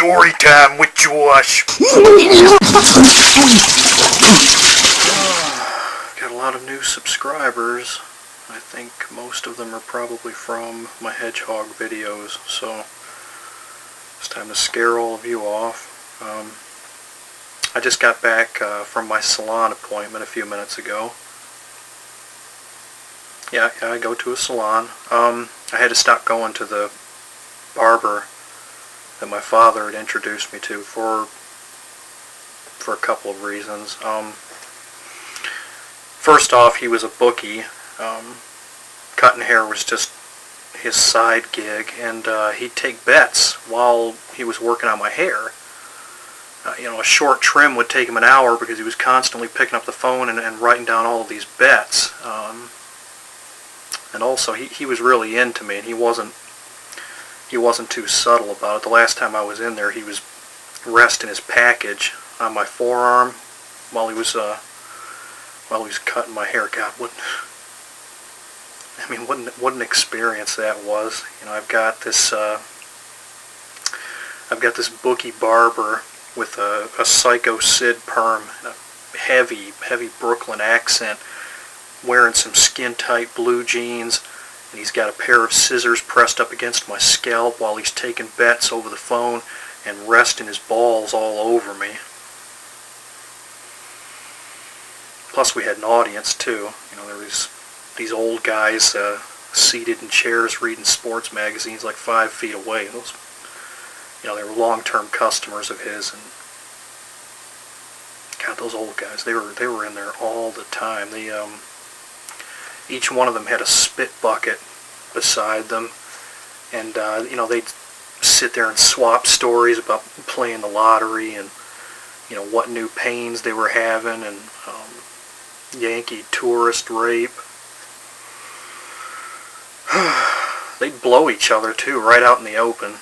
story time with Josh. Got a lot of new subscribers. I think most of them are probably from my hedgehog videos, so it's time to scare all of you off. I just got back from my salon appointment a few minutes ago. Yeah, I go to a salon. I had to stop going to the barber that my father had introduced me to for a couple of reasons. First off, he was a bookie. Cutting hair was just his side gig, and he'd take bets while he was working on my hair. A short trim would take him an hour because he was constantly picking up the phone and writing down all of these bets. And also, he was really into me, and he wasn't too subtle about it. The last time I was in there, he was resting his package on my forearm while he was cutting my hair. God, what an experience that was. I've got this bookie barber with a Psycho Sid perm and a heavy Brooklyn accent, wearing some skin-tight blue jeans, and he's got a pair of scissors pressed up against my scalp while he's taking bets over the phone and resting his balls all over me. Plus we had an audience too. There was these old guys seated in chairs reading sports magazines like 5 feet away. Those, they were long-term customers of his, and God, those old guys, they were in there all the time. They each one of them had a spit bucket beside them, and they'd sit there and swap stories about playing the lottery and what new pains they were having, and Yankee tourist rape. They'd blow each other too, right out in the open.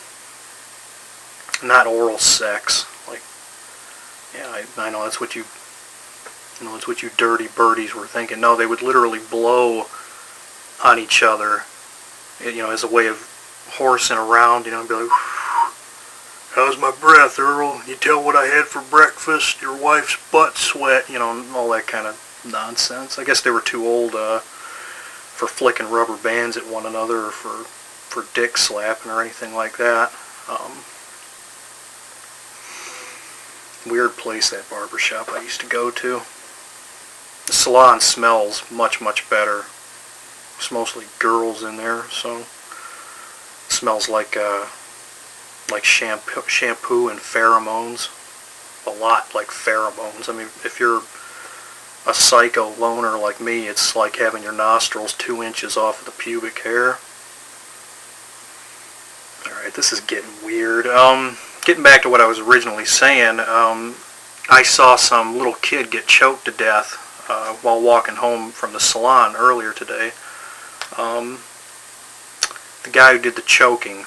Not oral sex. I know that's what you dirty birdies were thinking. No, they would literally blow on each other, as a way of horsing around, and be like, "How's my breath, Earl? You tell what I had for breakfast? Your wife's butt sweat," and all that kind of nonsense. I guess they were too old for flicking rubber bands at one another, or for dick slapping or anything like that. Weird place, that barber shop I used to go to. The salon smells much better. It's mostly girls in there, so it smells like shampoo and pheromones. A lot like pheromones. I mean, if you're a psycho loner like me, it's like having your nostrils 2 inches off of the pubic hair. Alright, this is getting weird. Getting back to what I was originally saying, I saw some little kid get choked to death while walking home from the salon earlier today. The guy who did the choking,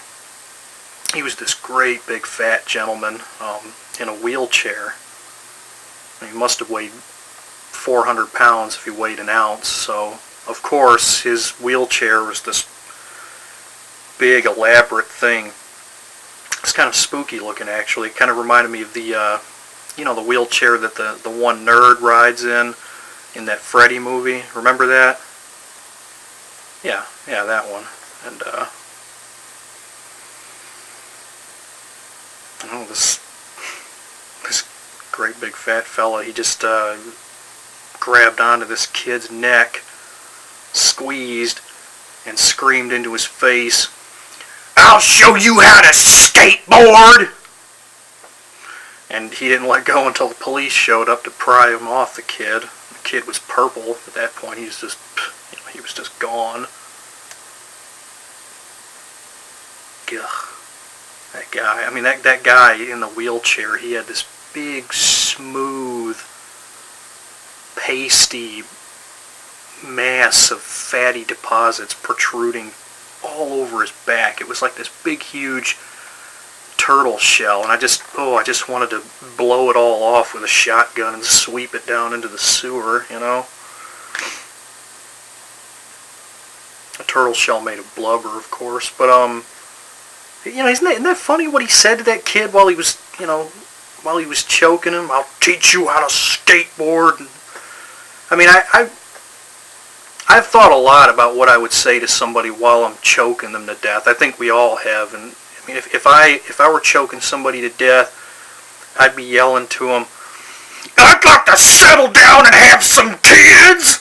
he was this great big fat gentleman in a wheelchair. He must have weighed 400 pounds if he weighed an ounce, so of course his wheelchair was this big elaborate thing. It's kind of spooky looking, actually. It kind of reminded me of the the wheelchair that the one nerd rides in that Freddy movie. Remember that? Yeah, that one. And this great big fat fella, he just grabbed onto this kid's neck, squeezed, and screamed into his face, "I'll show you how to skateboard!" And he didn't let go until the police showed up to pry him off the kid. The kid was purple at that point. He was just gone. Ugh. That guy. I mean, that guy in the wheelchair, he had this big, smooth, pasty mass of fatty deposits protruding all over his back. It was like this big, huge turtle shell, and I just wanted to blow it all off with a shotgun and sweep it down into the sewer, A turtle shell made of blubber, of course, but isn't that funny what he said to that kid while he was, while he was choking him? I'll teach you how to skateboard. I mean, I've thought a lot about what I would say to somebody while I'm choking them to death. I think we all have. And I mean, if I were choking somebody to death, I'd be yelling to them, I'd like to settle down and have some kids.